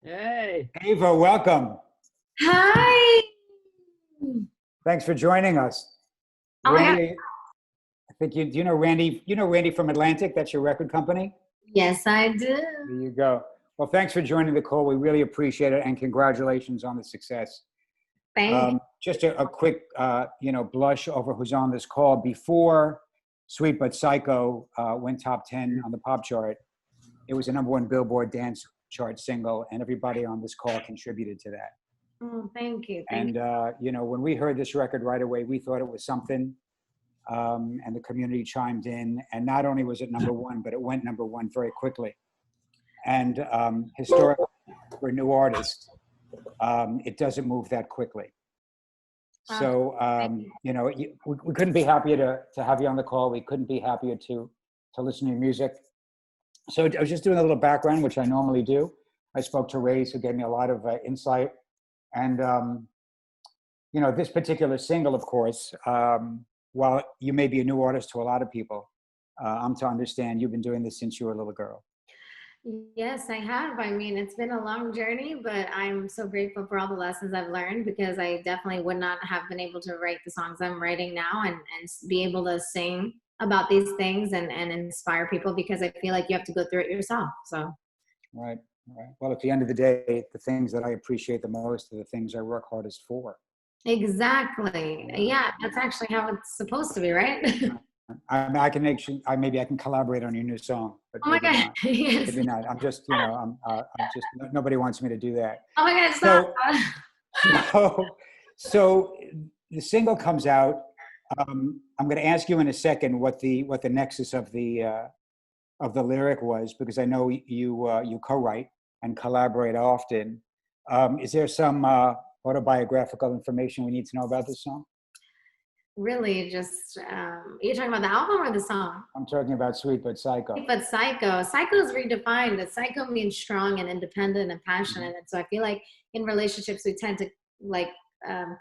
Hey. Ava, welcome. Hi. Thanks for joining us. Oh my God. Randy, I think do you know Randy? You know Randy from Atlantic? That's your record company? Yes, I do. There you go. Well, thanks for joining the call. We really appreciate it, and congratulations on the success. Thank you. Just a quick, blush over who's on this call. Before Sweet But Psycho went top 10 on the pop chart, it was a #1 Billboard dance chart single, and everybody on this call contributed to that. Oh, thank you. And, when we heard this record right away, we thought it was something, and the community chimed in. And not only was it #1, but it went #1 very quickly. And historically, for new artists, it doesn't move that quickly. So, we couldn't be happier to have you on the call. We couldn't be happier to listen to your music. So I was just doing a little background, which I normally do. I spoke to Ray's, who gave me a lot of insight. And, this particular single, of course, while you may be a new artist to a lot of people, I'm to understand you've been doing this since you were a little girl. Yes, I have. I mean, it's been a long journey, but I'm so grateful for all the lessons I've learned because I definitely would not have been able to write the songs I'm writing now and be able to sing about these things and inspire people because I feel like you have to go through it yourself. So. Right. Well, at the end of the day, the things that I appreciate the most are the things I work hardest for. Exactly. Yeah, that's actually how it's supposed to be, right? I can maybe I can collaborate on your new song, but Oh my God. not. Yes. Maybe not. I'm just nobody wants me to do that. Oh my God, stop. So the single comes out. I'm going to ask you in a second what the nexus of the lyric was, because I know you co-write and collaborate often. Is there some autobiographical information we need to know about this song? Really, just are you talking about the album or the song? I'm talking about Sweet But Psycho. Sweet But Psycho. Psycho is redefined. The psycho means strong and independent and passionate. And so I feel like in relationships we tend to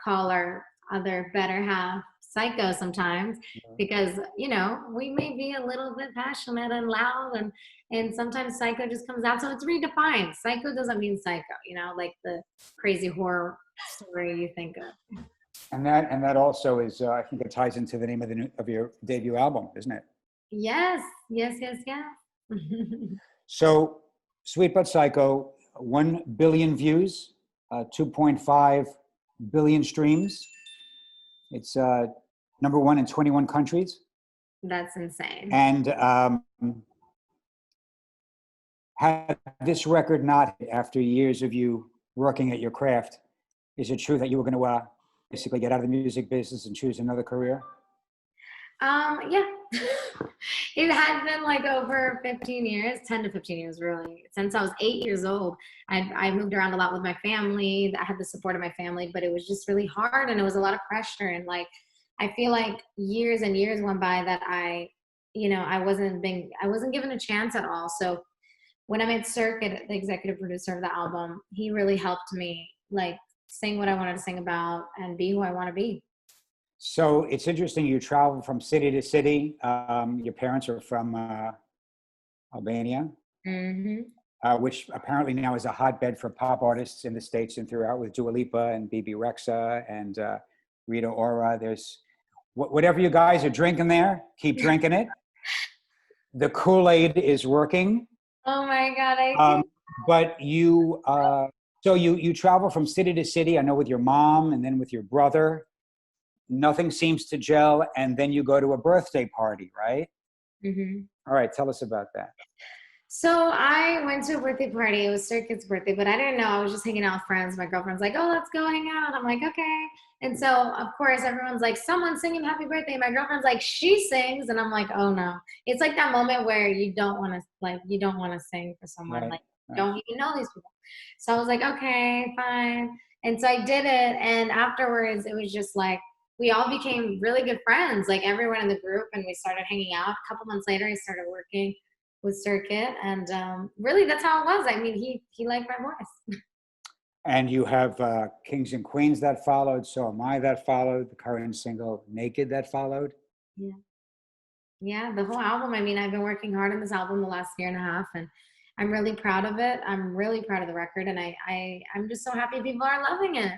call our other better half psycho sometimes because we may be a little bit passionate and loud and sometimes psycho just comes out. So it's redefined. Psycho doesn't mean psycho, like the crazy horror story you think of. And that also is, I think it ties into the name of your debut album, isn't it? Yes. So, Sweet But Psycho, 1 billion views, 2.5 billion streams. It's #1 in 21 countries. That's insane. And had this record not, after years of you working at your craft, is it true that you were going to basically get out of the music business and choose another career? Yeah. It had been over 15 years, 10 to 15 years really. Since I was 8 years old, I moved around a lot with my family. I had the support of my family, but it was just really hard and it was a lot of pressure. And I feel like years and years went by that I wasn't given a chance at all. So when I met Circuit, the executive producer of the album, he really helped me sing what I wanted to sing about and be who I want to be. So it's interesting. You travel from city to city. Your parents are from Albania, which apparently now is a hotbed for pop artists in the States and throughout, with Dua Lipa and BB Rexa and Rita Ora. There's whatever you guys are drinking there, keep drinking it. The Kool-Aid is working. Oh my God! But you. So you travel from city to city, I know, with your mom and then with your brother. Nothing seems to gel, and then you go to a birthday party, right? Mm-hmm. All right, tell us about that. So I went to a birthday party. It was Circuit's birthday, but I didn't know. I was just hanging out with friends. My girlfriend's like, "Oh, let's go hang out." I'm like, "Okay." And so, of course, everyone's like, "Someone's singing Happy Birthday." My girlfriend's like, "She sings," and I'm like, "Oh no!" It's like that moment where you don't want to sing for someone, don't even know these people. So I was like, "Okay, fine." And so I did it, and afterwards, it was just we all became really good friends, everyone in the group, and we started hanging out. A couple months later, I started working with Circuit, and really that's how it was. I mean, he liked my voice. And you have Kings and Queens that followed, So Am I that followed, the current single Naked that followed. Yeah, the whole album. I mean, I've been working hard on this album the last year and a half, and I'm really proud of it. I'm really proud of the record, and I'm just so happy people are loving it.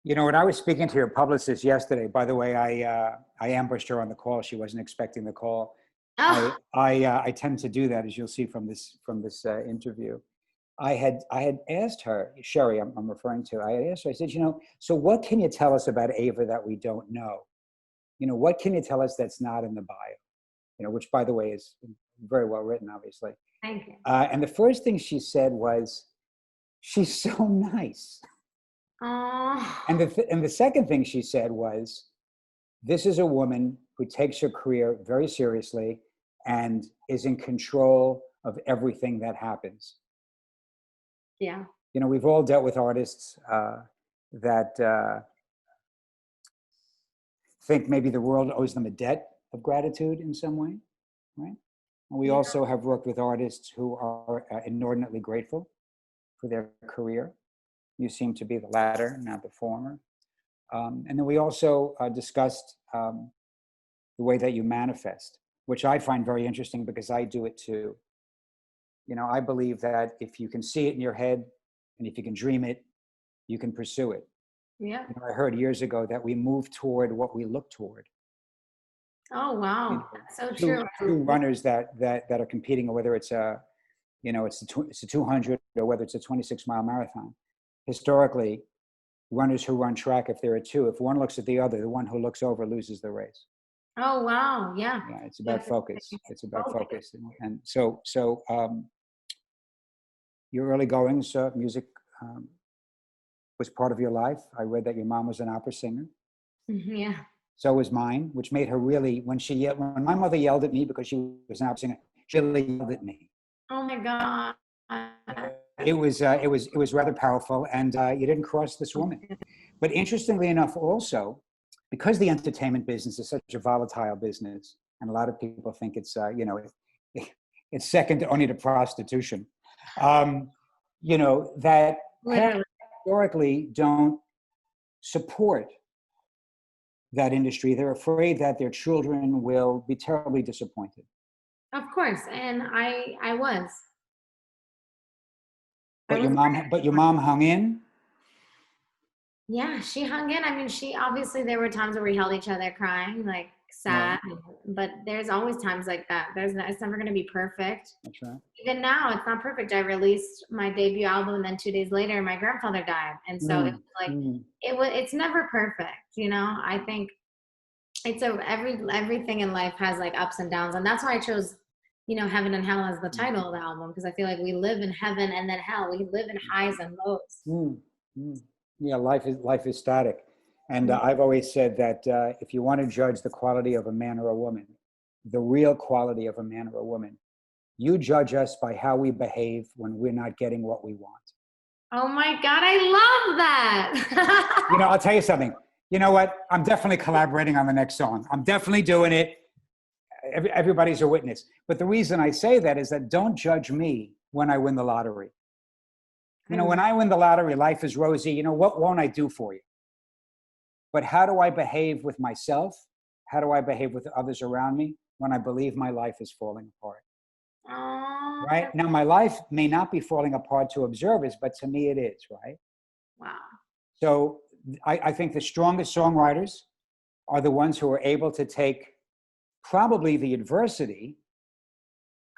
You know, when I was speaking to your publicist yesterday, by the way, I ambushed her on the call. She wasn't expecting the call. Oh, I tend to do that, as you'll see from this interview. I had asked her, Sherry, I'm referring to. I had asked her. I said, so what can you tell us about Ava that we don't know? What can you tell us that's not in the bio? Which, by the way, is very well written, obviously. thank you. And the first thing she said was, "She's so nice." Oh, And the second thing she said was, "This is a woman who takes her career very seriously and is in control of everything that happens." yeah. We've all dealt with artists that think maybe the world owes them a debt of gratitude in some way, right? And we Yeah. also have worked with artists who are inordinately grateful for their career. You seem to be the latter, not the former. And then we also discussed the way that you manifest, which I find very interesting because I do it too. I believe that if you can see it in your head and if you can dream it, you can pursue it. Yeah. I heard years ago that we move toward what we look toward. Oh, wow. That's so true. Two runners that are competing, or whether it's it's a 200 or whether it's a 26-mile marathon. Historically, runners who run track, if there are two, if one looks at the other, the one who looks over loses the race. Oh, wow. Yeah. Yeah, it's about focus. It's about Focus. focus. And so your early goings, music was part of your life. I read that your mom was an opera singer. Yeah. So was mine, which made her really, when my mother yelled at me because she was an opera singer, she really yelled at me. Oh my God. It was rather powerful, and you didn't cross this woman. But interestingly enough, also, because the entertainment business is such a volatile business, and a lot of people think it's it's second only to prostitution. That Literally. historically don't support that industry. They're afraid that their children will be terribly disappointed. Of course. And I was. I But was. your mom hung in. Yeah, she hung in. I mean, she obviously there were times where we held each other crying, like Right. sad, but there's always times like that. It's never going to be perfect. That's right. Even now, it's not perfect. I released my debut album, and then 2 days later, my grandfather died, and so it was like it's never perfect. I think everything in life has like ups and downs, and that's why I chose Heaven and Hell as the title of the album, because I feel like we live in heaven and then hell. We live in highs and lows. Yeah, life is static, and I've always said that if you want to judge the quality of a man or a woman, the real quality of a man or a woman, you judge us by how we behave when we're not getting what we want. Oh my God, I love that. I'll tell you something. You know what? I'm definitely collaborating on the next song. I'm definitely doing it. Everybody's a witness. But the reason I say that is that don't judge me when I win the lottery. When I win the lottery, life is rosy. What won't I do for you? But how do I behave with myself? How do I behave with others around me when I believe my life is falling apart? Oh, Right? Now, my life may not be falling apart to observers, but to me it is, right? wow. So I think the strongest songwriters are the ones who are able to take probably the adversity,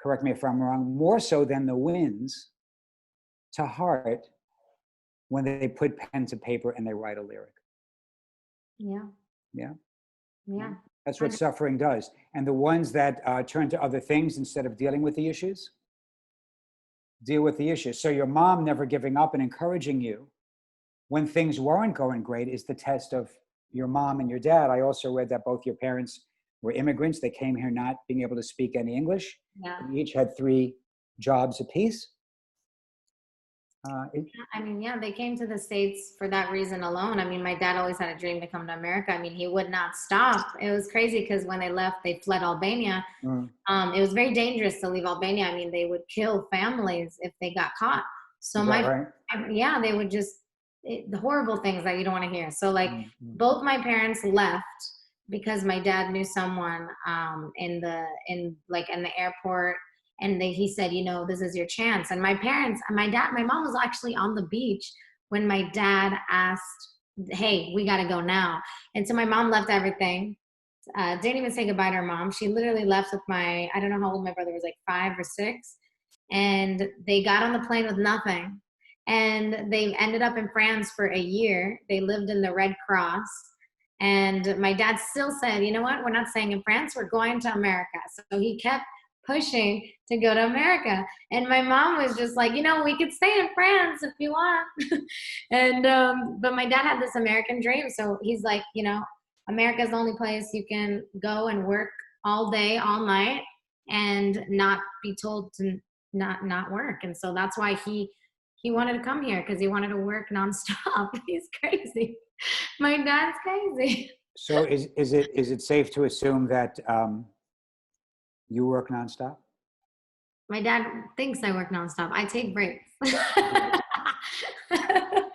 correct me if I'm wrong, more so than the wins, to heart when they put pen to paper and they write a lyric. Yeah. Yeah. Yeah. That's what suffering does. And the ones that turn to other things instead of dealing with the issues, deal with the issues. So your mom never giving up and encouraging you when things weren't going great is the test of your mom and your dad. I also read that both your parents were immigrants. They came here not being able to speak any English. Yeah. They each had 3 jobs apiece. They came to the States for that reason alone. I mean, my dad always had a dream to come to America. I mean, he would not stop. It was crazy because when they left, they fled Albania. It was very dangerous to leave Albania. I mean, they would kill families if they got caught. So right? They would just, the horrible things that you don't want to hear. So like both my parents left because my dad knew someone in the airport. And he said, you know, this is your chance. And my mom was actually on the beach when my dad asked, hey, we got to go now. And so my mom left everything. Didn't even say goodbye to her mom. She literally left with I don't know how old my brother was, like 5 or 6. And they got on the plane with nothing. And they ended up in France for a year. They lived in the Red Cross. And my dad still said, you know what, we're not staying in France, we're going to America. So he kept pushing to go to America. And my mom was just like, you know, we could stay in France if you want. And but my dad had this American dream. So he's like, you know, America's the only place you can go and work all day, all night, and not be told to not work. And so that's why he wanted to come here, because he wanted to work nonstop. He's crazy. My dad's crazy. So is it safe to assume that you work nonstop? My dad thinks I work nonstop. I take breaks.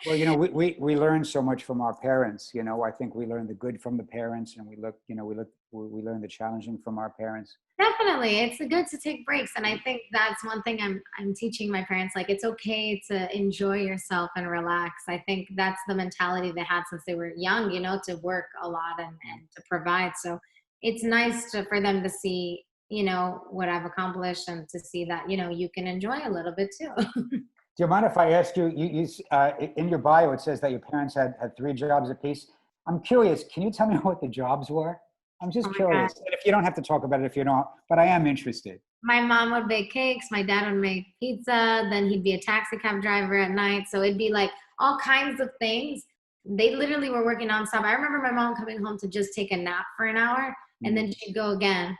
Well, you know, we learn so much from our parents. You know, I think we learn the good from the parents, and we learn the challenging from our parents. Definitely, it's good to take breaks, and I think that's one thing I'm teaching my parents. Like, it's okay to enjoy yourself and relax. I think that's the mentality they had since they were young. You know, to work a lot and to provide. So it's nice for them to see, you know, what I've accomplished, and to see that, you know, you can enjoy a little bit too. Do you mind if I ask you, in your bio, it says that your parents had 3 jobs apiece. I'm curious, can you tell me what the jobs were? I'm just curious. And if you don't have to talk about it, if you don't, but I am interested. My mom would bake cakes. My dad would make pizza. Then he'd be a taxi cab driver at night. So it'd be like all kinds of things. They literally were working nonstop. I remember my mom coming home to just take a nap for an hour, and then she'd go again.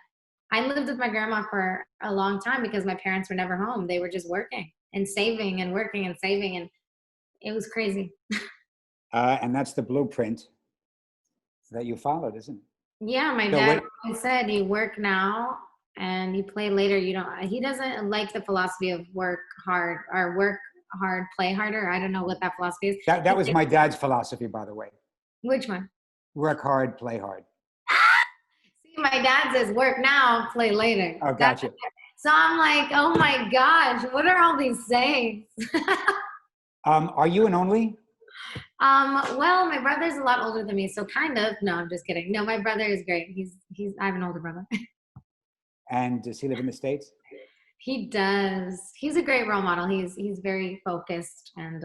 I lived with my grandma for a long time because my parents were never home. They were just working and saving and working and saving, and it was crazy. And that's the blueprint that you followed, isn't it? Yeah, my dad always said, you work now and you play later. He doesn't like the philosophy of work hard, or work hard, play harder. I don't know what that philosophy is. That was my dad's philosophy, by the way. Which one? Work hard, play hard. See, my dad says work now, play later. Oh, gotcha. So I'm like, oh my gosh, what are all these sayings? Are you an only? Well, my brother's a lot older than me, so kind of. No, I'm just kidding. No, my brother is great. I have an older brother. And does he live in the States? He does. He's a great role model. He's very focused, and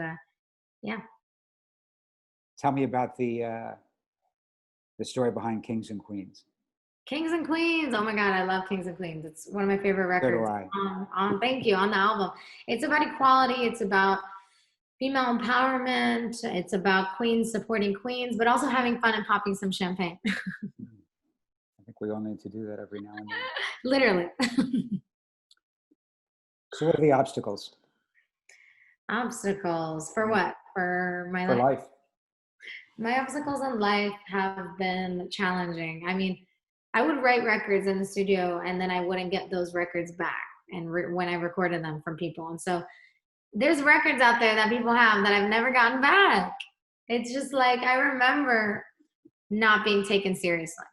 yeah. Tell me about the story behind Kings and Queens. Kings and Queens. Oh my God, I love Kings and Queens. It's one of my favorite records. So do I. Thank you, on the album. It's about equality. It's about female empowerment. It's about queens supporting queens, but also having fun and popping some champagne. I think we all need to do that every now and then. Literally. So what are the obstacles? Obstacles for what? For my For life? life. My obstacles in life have been challenging. I mean, I would write records in the studio, and then I wouldn't get those records back, and when I recorded them from people. And so there's records out there that people have that I've never gotten back. It's just like, I remember not being taken seriously.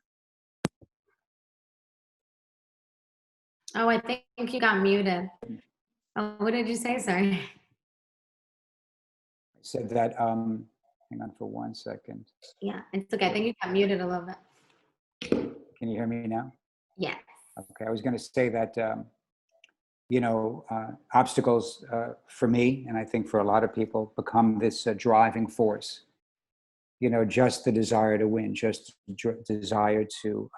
Oh, I think you got muted. Oh, what did you say? Sorry. I said that, hang on for 1 second. Yeah, it's okay. I think you got muted a little bit. Can you hear me now? Yes. Okay, I was going to say that, obstacles for me, and I think for a lot of people, become this driving force. You know, just the desire to win, just desire to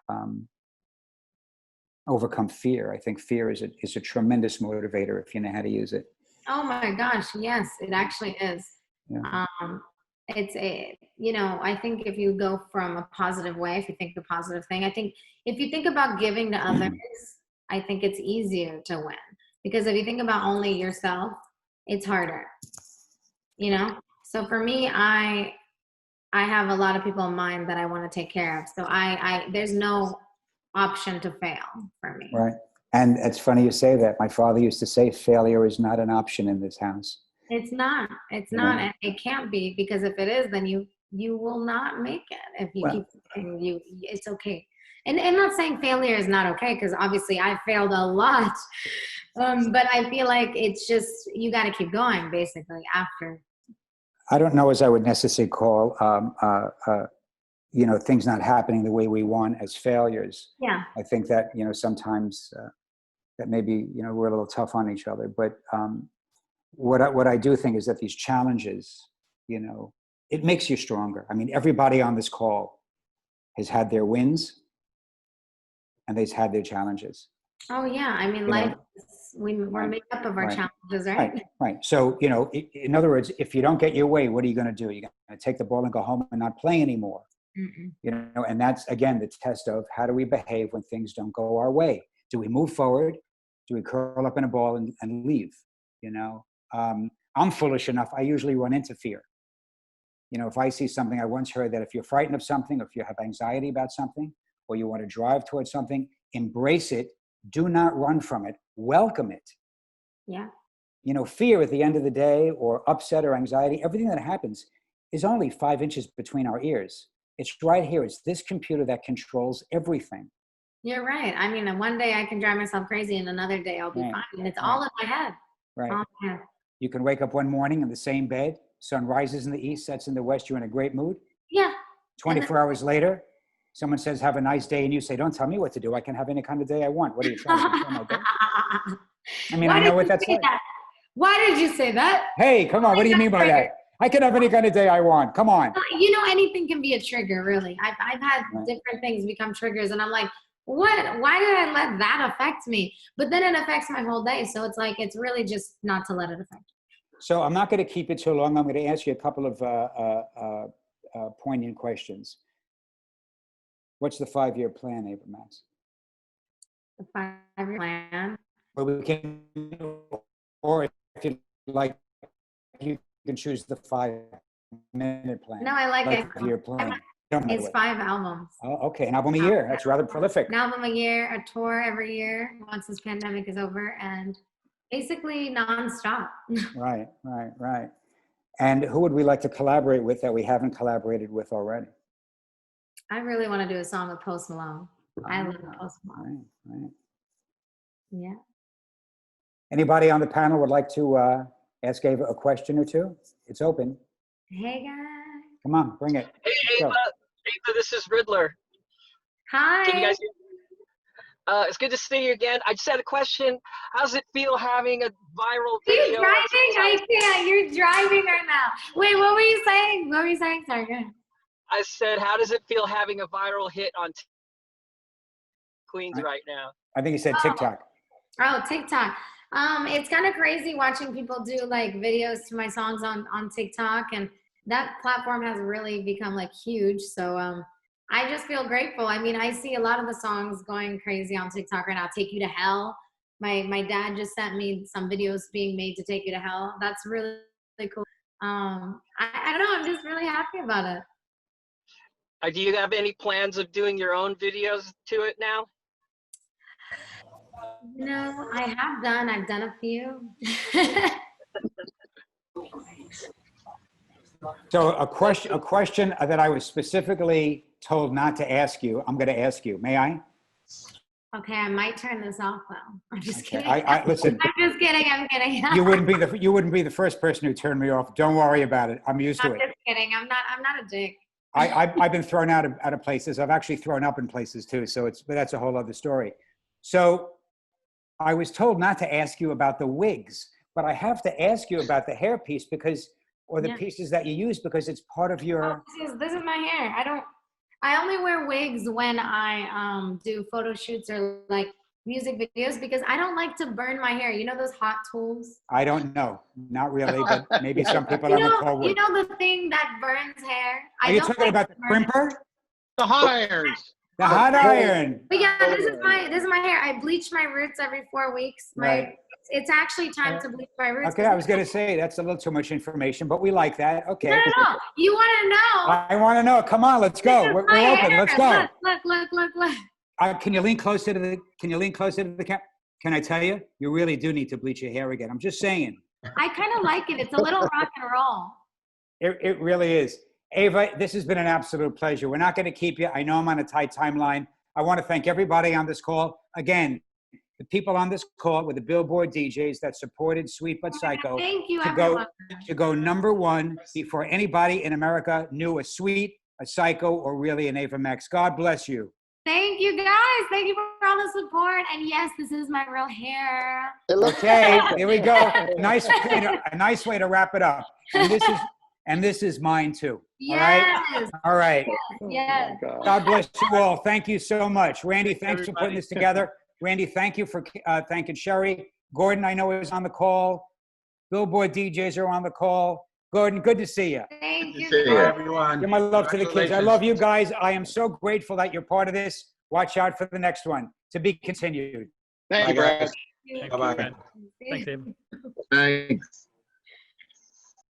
overcome fear. I think fear is a tremendous motivator if you know how to use it. Oh my gosh, yes, it actually is. Yeah. I think if you go from a positive way, if you think the positive thing, I think if you think about giving to others, I think it's easier to win. Because if you think about only yourself, it's harder, you know? So for me, I have a lot of people in mind that I want to take care of. So there's no option to fail for me. Right. And it's funny you say that. My father used to say failure is not an option in this house. It's not. It's not. And it can't be, because if it is, then you will not make it. If you keep saying it's okay. And I'm not saying failure is not okay, because obviously I failed a lot. But I feel like it's just, you got to keep going basically after. I don't know as I would necessarily call, things not happening the way we want as failures. Yeah. I think that, sometimes that maybe, we're a little tough on each other. But what I do think is that these challenges, it makes you stronger. I mean, everybody on this call has had their wins and they've had their challenges. Oh yeah. I mean, we're made up of our challenges, right? Right. So, in other words, if you don't get your way, what are you going to do? You're going to take the ball and go home and not play anymore. And that's, again, the test of how do we behave when things don't go our way? Do we move forward? Do we curl up in a ball and leave? I'm foolish enough. I usually run into fear. If I see something, I once heard that if you're frightened of something, if you have anxiety about something, or you want to drive towards something, embrace it. Do not run from it. Welcome it. Yeah. Fear at the end of the day, or upset or anxiety, everything that happens is only 5 inches between our ears. It's right here. It's this computer that controls everything. You're right. I mean, one day I can drive myself crazy and another day I'll be fine. And it's all in my head. Right. You can wake up one morning in the same bed. Sun rises in the east, sets in the west. You're in a great mood. Yeah. 24 hours later, someone says, have a nice day. And you say, don't tell me what to do. I can have any kind of day I want. What are you trying to control my day? I mean, I know what that's like. Why did you say that? Hey, come on. What do you mean by that? I can have any kind of day I want. Come on. Anything can be a trigger, really. I've had different things become triggers. And I'm like, what? Why did I let that affect me? But then it affects my whole day. So it's like, it's really just not to let it affect you. So I'm not going to keep it too long. I'm going to ask you a couple of poignant questions. What's the 5-year plan, Ava Max? The 5-year plan? Well, we can, or if you like, you can choose the 5-minute plan. No, I like it. 5-year plan. It's 5 albums. Oh, okay. An album a year. That's rather prolific. An album a year, a tour every year once this pandemic is over, and basically nonstop. Right. And who would we like to collaborate with that we haven't collaborated with already? I really want to do a song with Post Malone. I love Post Malone. Right. Yeah. Anybody on the panel would like to ask Ava a question or two? It's open. Hey, guys. Come on, bring it. Hey, Ava, this is Riddler. Hi. Can you guys hear me? It's good to see you again. I just had a question. How does it feel having a viral video? You're driving? I can't. You're driving right now. Wait, what were you saying? Sorry, go ahead. I said, how does it feel having a viral hit on Queens right now? I think he said TikTok. Oh, TikTok. It's kind of crazy watching people do like videos to my songs on TikTok, and that platform has really become like huge. So I just feel grateful. I mean, I see a lot of the songs going crazy on TikTok right now. Take You to Hell. My dad just sent me some videos being made to Take You to Hell. That's really, really cool. I don't know. I'm just really happy about it. Do you have any plans of doing your own videos to it now? No, I've done a few. So a question that I was specifically told not to ask you, I'm going to ask you. May I? Okay, I might turn this off though. I'm just kidding. Listen. I'm just kidding. I'm kidding. You wouldn't be the first person who turned me off. Don't worry about it. I'm used to it. I'm just kidding. I'm not a dick. I've been thrown out of places. I've actually thrown up in places too. But that's a whole other story. So I was told not to ask you about the wigs, but I have to ask you about the hairpiece or the pieces that you use, because it's part of your. Oh, this is my hair. I only wear wigs when I do photo shoots or like music videos, because I don't like to burn my hair. You know those hot tools? I don't know. Not really, but maybe some people on the call would. You know the thing that burns hair? Are you talking about the crimper? The hot irons. The hot iron. But yeah, this is my hair. I bleach my roots every 4 weeks. Right. It's actually time to bleach my roots. Okay, I was going to say that's a little too much information, but we like that. Okay. No. You want to know? I want to know. Come on, let's go. We're open. Let's go. Look. Can you lean closer to the camera? Can I tell you? You really do need to bleach your hair again. I'm just saying. I kind of like it. It's a little rock and roll. It really is. Ava, this has been an absolute pleasure. We're not going to keep you. I know I'm on a tight timeline. I want to thank everybody on this call. Again, the people on this call were the Billboard DJs that supported Sweet But Psycho Thank you, to everyone. go #1 before anybody in America knew a Sweet, a Psycho, or really an Ava Max. God bless you. Thank you, guys. Thank you for all the support. And yes, this is my real hair. Okay, here we go. A nice way to wrap it up. And this is mine too. Yes. All right. Yes. God bless you all. Thank you so much. Randy, thanks for putting this together. Randy, thank you for thanking Sherry. Gordon, I know, is on the call. Billboard DJs are on the call. Gordon, good to see you. Thank you. Bye, everyone. Give my love to the kids. I love you guys. I am so grateful that you're part of this. Watch out for the next one. To be continued. Thank you, Bye, Brad. guys. Thank you. Bye-bye. Thanks, Dave. Thanks.